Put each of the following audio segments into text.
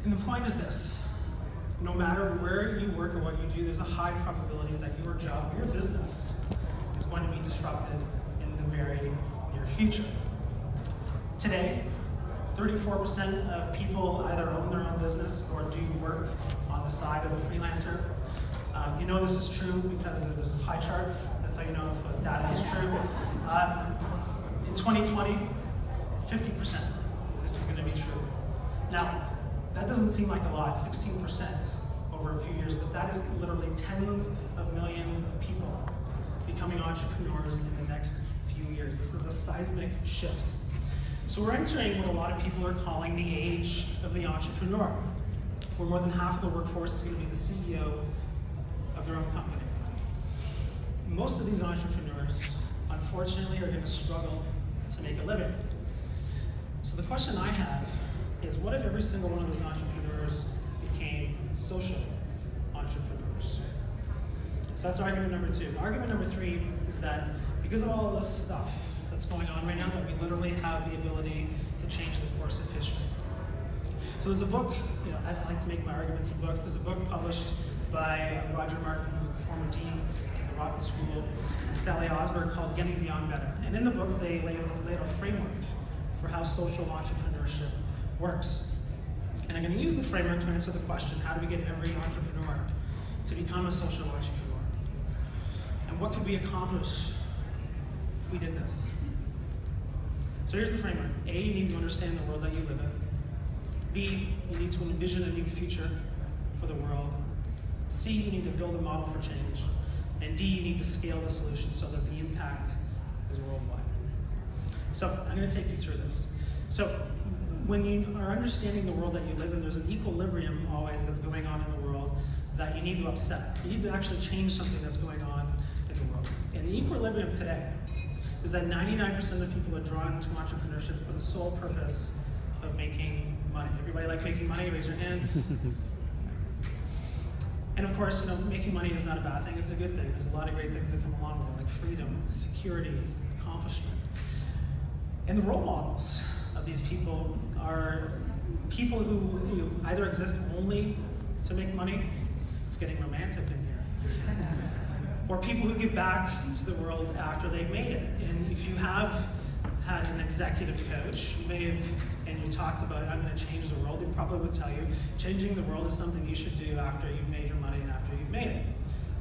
And the point is this: no matter where you work or what you do, there's a high probability that your job, your business, is going to be disrupted in the very near future. Today, 34% of people either own their own business or do work on the side as a freelancer. You know this is true because there's a pie chart. That's how you know if data is true. In 2020, 50%. This is going to be true. Now, that doesn't seem like a lot, 16% over a few years, but that is literally tens of millions of people becoming entrepreneurs in the next few years. This is a seismic shift. So we're entering what a lot of people are calling the age of the entrepreneur, where more than half of the workforce is going to be the CEO of their own company. Most of these entrepreneurs, unfortunately, are going to struggle to make a living. So the question I have is, what if every single one of those entrepreneurs became social entrepreneurs? So that's argument number two. Argument number three is that because of all of this stuff that's going on right now, that we literally have the ability to change the course of history. So there's a book, I like to make my arguments in books. There's a book published by Roger Martin, who was the former dean at the Rotten School, and Sally Osberg, called Getting Beyond Better. And in the book, they lay out a framework for how social entrepreneurship works. And I'm going to use the framework to answer the question, how do we get every entrepreneur to become a social entrepreneur? And what could we accomplish if we did this? So here's the framework. A, you need to understand the world that you live in. B, you need to envision a new future for the world. C, you need to build a model for change. And D, you need to scale the solution so that the impact is worldwide. So I'm going to take you through this. So when you are understanding the world that you live in, there's an equilibrium always that's going on in the world that you need to upset. You need to actually change something that's going on in the world. And the equilibrium today is that 99% of people are drawn to entrepreneurship for the sole purpose of making money. Everybody like making money? Raise your hands. And of course, making money is not a bad thing, it's a good thing. There's a lot of great things that come along with it, like freedom, security, accomplishment. And the role models of these people are people who either exist only to make money, it's getting romantic in here, or people who give back to the world after they've made it. And if you have had an executive coach, you may have, and you talked about, I'm going to change the world, they probably would tell you, changing the world is something you should do after you've made your money and after you've made it.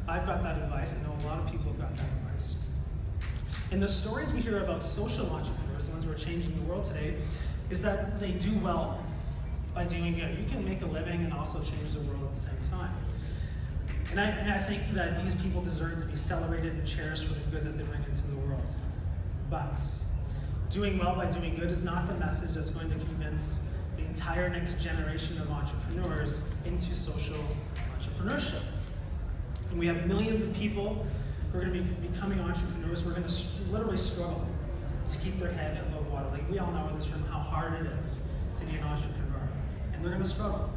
I've got that advice, I know a lot of people have got that advice. And the stories we hear about social entrepreneurs, the ones who are changing the world today, is that they do well by doing good. You can make a living and also change the world at the same time. And I think that these people deserve to be celebrated and cherished for the good that they bring into the world. But doing well by doing good is not the message that's going to convince the entire next generation of entrepreneurs into social entrepreneurship. And we have millions of people who are going to be becoming entrepreneurs who are going to literally struggle to keep their head above water. Like, we all know in this room how hard it is to be an entrepreneur, and they're going to struggle.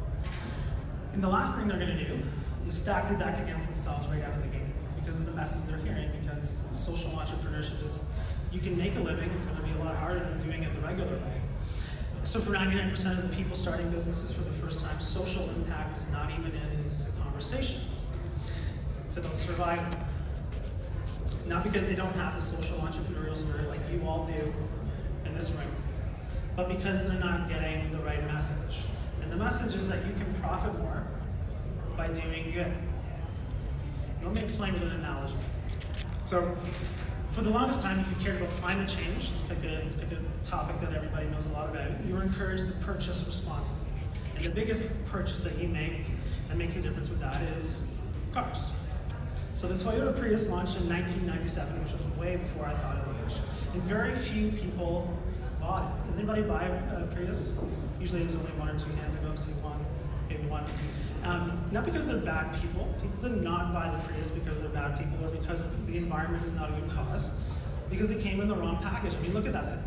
And the last thing they're going to do is stack the deck against themselves right out of the gate because of the message they're hearing, because social entrepreneurship is, you can make a living, it's going to be a lot harder than doing it the regular way. So for 99% of the people starting businesses for the first time, social impact is not even in the conversation. It's about survival. Not because they don't have the social entrepreneurial spirit like you all do in this room, but because they're not getting the right message. And the message is that you can profit more by doing good. Let me explain with an analogy. So, for the longest time, if you cared about climate change, let's pick a topic that everybody knows a lot about, you were encouraged to purchase responsibly. And the biggest purchase that you make that makes a difference with that is cars. So the Toyota Prius launched in 1997, which was way before I thought it launched. And very few people bought it. Does anybody buy a Prius? Usually there's only one or two hands that go up, see one, maybe one. Not because they're bad people. People did not buy the Prius because they're bad people or because the environment is not a good cause. Because it came in the wrong package. I mean, look at that thing.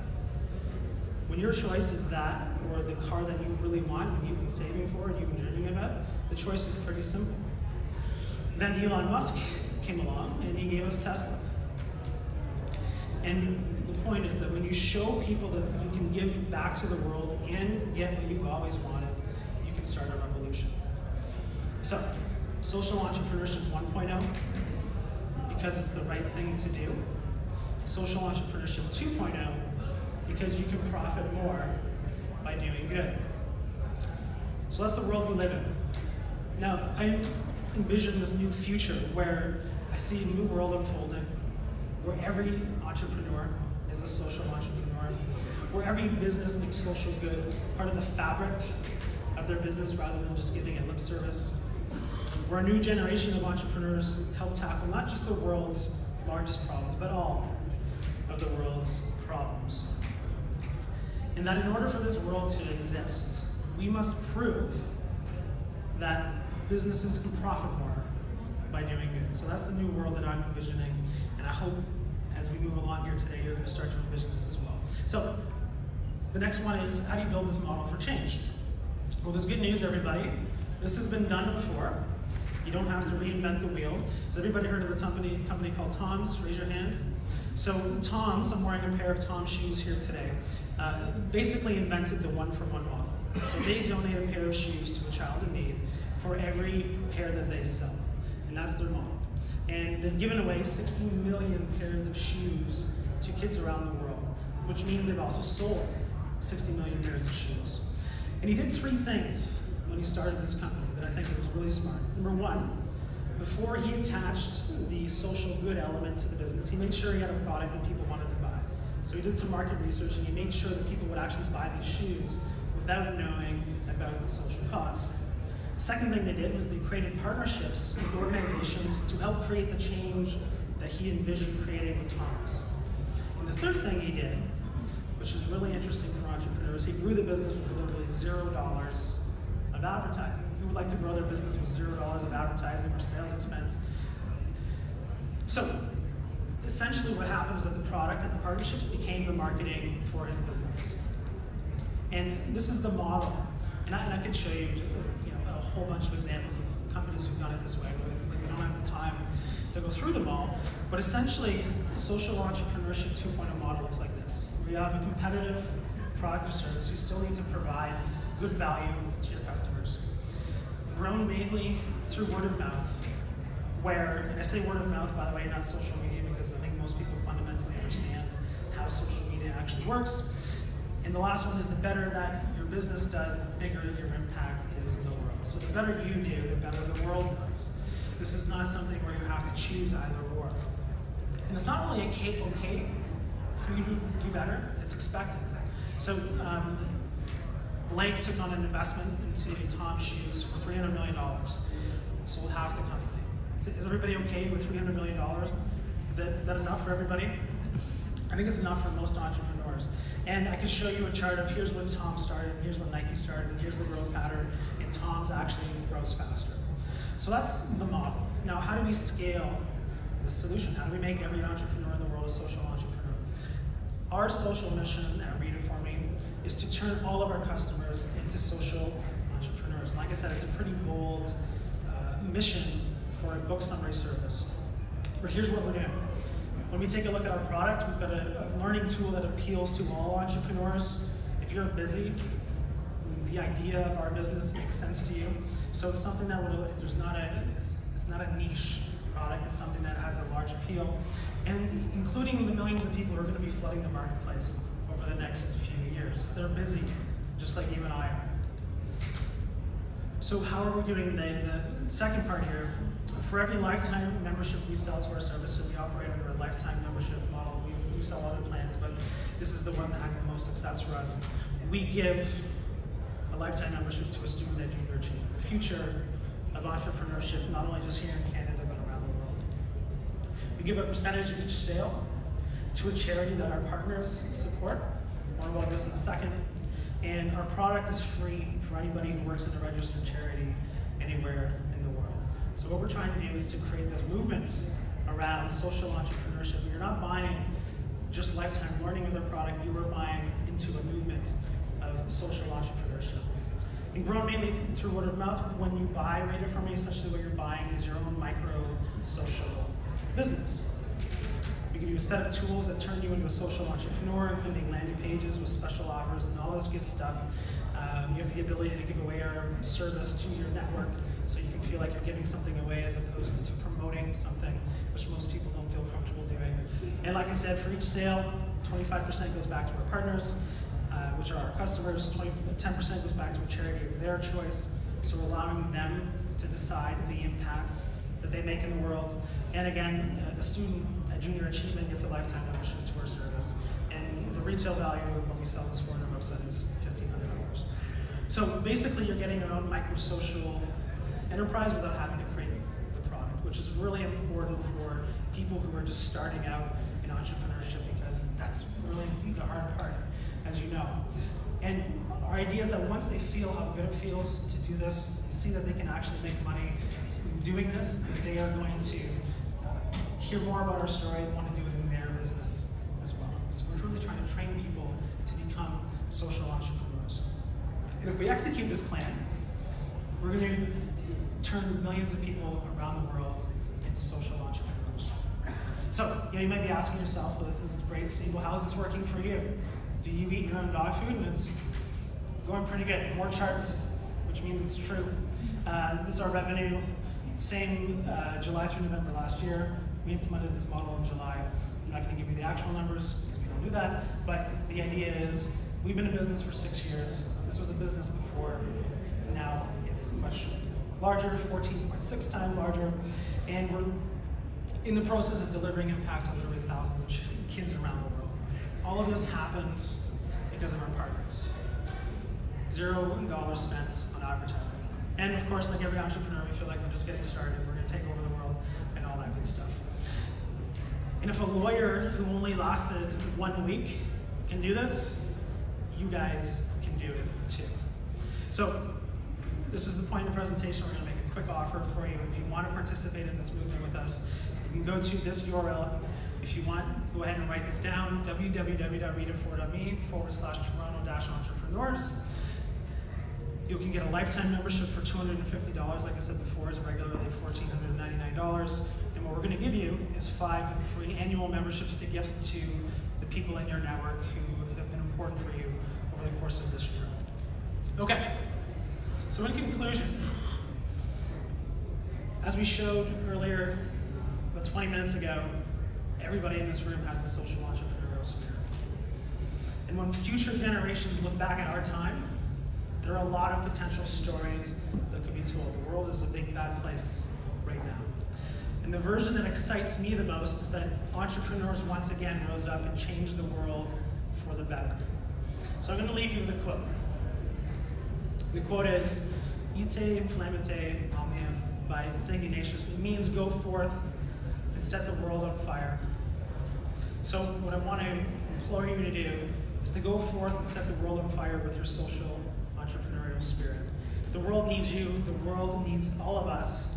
When your choice is that, or the car that you really want, and you've been saving for, and you've been dreaming about, the choice is pretty simple. Then Elon Musk came along, and he gave us Tesla. And the point is that when you show people that you can give back to the world and get what you've always wanted, you can start a revolution. So, social entrepreneurship 1.0, because it's the right thing to do. Social entrepreneurship 2.0, because you can profit more by doing good. So that's the world we live in. Now, I envision this new future where I see a new world unfolding, where every entrepreneur is a social entrepreneur, where every business makes social good part of the fabric of their business rather than just giving it lip service, where a new generation of entrepreneurs help tackle not just the world's largest problems, but all of the world's problems. And that in order for this world to exist, we must prove that businesses can profit more by doing good. So that's the new world that I'm envisioning, and I hope as we move along here today, you're going to start to envision this as well. So the next one is, how do you build this model for change? Well, there's good news, everybody. This has been done before. You don't have to reinvent the wheel. Has everybody heard of the company called Tom's? Raise your hands. So Tom's, I'm wearing a pair of Tom's shoes here today, basically invented the one-for-one model. So they donate a pair of shoes to a child in need for every pair that they sell. And that's their model. And they've given away 60 million pairs of shoes to kids around the world, which means they've also sold 60 million pairs of shoes. And he did three things when he started this company that I think was really smart. Number one, before he attached the social good element to the business, he made sure he had a product that people wanted to buy. So he did some market research and he made sure that people would actually buy these shoes without knowing about the social cause. The second thing they did was they created partnerships with organizations to help create the change that he envisioned creating with Tom's. And the third thing he did, which is really interesting for entrepreneurs, he grew the business with literally $0 of advertising. Who would like to grow their business with $0 of advertising or sales expense? So essentially what happened was that the product and the partnerships became the marketing for his business. And this is the model. And I could show you, a whole bunch of examples of companies who've done it this way. We don't have the time to go through them all. But essentially, social entrepreneurship 2.0 model looks like this. Where you have a competitive product or service, you still need to provide good value to your customers. Grown mainly through word of mouth, where, and I say word of mouth, by the way, not social media, because I think most people fundamentally understand how social media actually works. And the last one is the better that your business does, the bigger your impact is in the world. So the better you do, the better the world does. This is not something where you have to choose either or. And it's not only okay for you to do better, it's expected. So Blake took on an investment into Tom's shoes for $300 million, sold half the company. Is everybody okay with $300 million? Is that enough for everybody? I think it's enough for most entrepreneurs. And I can show you a chart of here's when Tom started, and here's when Nike started, and here's the growth pattern, and Tom's actually grows faster. So that's the model. Now, how do we scale this solution? How do we make every entrepreneur in the world a social entrepreneur? Our social mission at Read It For Me is to turn all of our customers into social entrepreneurs. And like I said, it's a pretty bold mission for a book summary service. But here's what we're doing. When we take a look at our product, we've got a learning tool that appeals to all entrepreneurs. If you're busy, the idea of our business makes sense to you. So it's something that it's not a niche product, it's something that has a large appeal. And including the millions of people who are going to be flooding the marketplace over the next few years. They're busy, just like you and I are. So how are we doing the second part here? For every lifetime membership we sell to our service, so we operate under a lifetime membership model. We do sell other plans, but this is the one that has the most success for us. We give a lifetime membership to a student at junior achievement. The future of entrepreneurship, not only just here in Canada, but around the world. We give a percentage of each sale to a charity that our partners support. More about this in a second. And our product is free for anybody who works in a registered charity anywhere in the world. So what we're trying to do is to create this movement around social entrepreneurship. You're not buying just lifetime learning with our product, you are buying into a movement of social entrepreneurship. And grown mainly through word of mouth, when you buy Read It For Me, essentially what you're buying is your own micro social business. We give you a set of tools that turn you into a social entrepreneur, including landing pages with special offers and all this good stuff. You have the ability to give away our service to your network so you can feel like you're giving something away as opposed to promoting something, which most people don't feel comfortable doing. And like I said, for each sale, 25% goes back to our partners, which are our customers. 10% goes back to a charity of their choice. So we're allowing them to decide the impact that they make in the world. And again, a student at Junior Achievement gets a lifetime membership to our service. And the retail value of what we sell this for on our website is $1,500. So basically, you're getting your own micro-social enterprise without having to create the product, which is really important for people who are just starting out in entrepreneurship, because that's really the hard part, as you know. And our idea is that once they feel how good it feels to do this, and see that they can actually make money doing this, they are going to hear more about our story and want to do it in their business as well. So we're really trying to train people to become social entrepreneurs. And if we execute this plan, we're going to turn millions of people around the world into social entrepreneurs. So you might be asking yourself, well, this is great, Steve, well, how is this working for you? Do you eat your own dog food? And it's going pretty good. More charts, which means it's true. This is our revenue. Same July through November last year. We implemented this model in July. I'm not going to give you the actual numbers because we don't do that. But the idea is we've been in business for 6 years. This was a business before, and now it's much larger, 14.6 times larger. And we're in the process of delivering impact to literally thousands of kids around the world. All of this happens because of our partners. $0 spent on advertising. And of course, like every entrepreneur, we feel like we're just getting started. We're going to take over the world and all that good stuff. And if a lawyer who only lasted 1 week can do this, you guys can do it too. So this is the point of the presentation. We're going to make a quick offer for you. If you want to participate in this movement with us, you can go to this URL. If you want, go ahead and write this down, www.readafor.me/Toronto-entrepreneurs. You can get a lifetime membership for $250, like I said before, it's regularly $1,499. And what we're going to give you is 5 free annual memberships to gift to the people in your network who have been important for you over the course of this year. Okay, so in conclusion, as we showed earlier, about 20 minutes ago, everybody in this room has the social entrepreneurial spirit. And when future generations look back at our time, there are a lot of potential stories that could be told. The world is a big, bad place right now. And the version that excites me the most is that entrepreneurs once again rose up and changed the world for the better. So I'm going to leave you with a quote. The quote is, Ite inflammate omnia, by St. Ignatius. It means go forth and set the world on fire. So what I want to implore you to do is to go forth and set the world on fire with your social entrepreneurial spirit. The world needs you. The world needs all of us